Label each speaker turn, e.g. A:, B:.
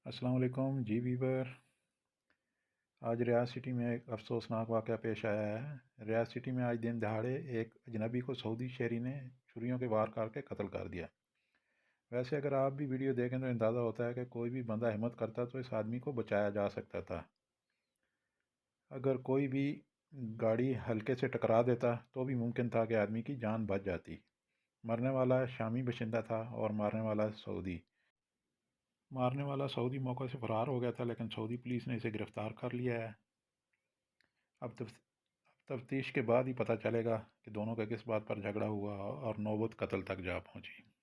A: السلام علیکم جی ویور۔ آج ریاض سٹی میں ایک افسوسناک واقعہ پیش آیا ہے۔ ریاض سٹی میں آج دن دہاڑے ایک اجنبی کو سعودی شہری نے چھریوں کے وار کر کے قتل کر دیا۔ ویسے اگر آپ بھی ویڈیو دیکھیں تو اندازہ ہوتا ہے کہ کوئی بھی بندہ ہمت کرتا تو اس آدمی کو بچایا جا سکتا تھا۔ اگر کوئی بھی گاڑی ہلکے سے ٹکرا دیتا تو بھی ممکن تھا کہ آدمی کی جان بچ جاتی۔ مرنے والا شامی باشندہ تھا اور مارنے والا سعودی موقع سے فرار ہو گیا تھا، لیکن سعودی پولیس نے اسے گرفتار کر لیا ہے۔ اب تفتیش کے بعد ہی پتہ چلے گا کہ دونوں کا کس بات پر جھگڑا ہوا اور نوبت قتل تک جا پہنچی۔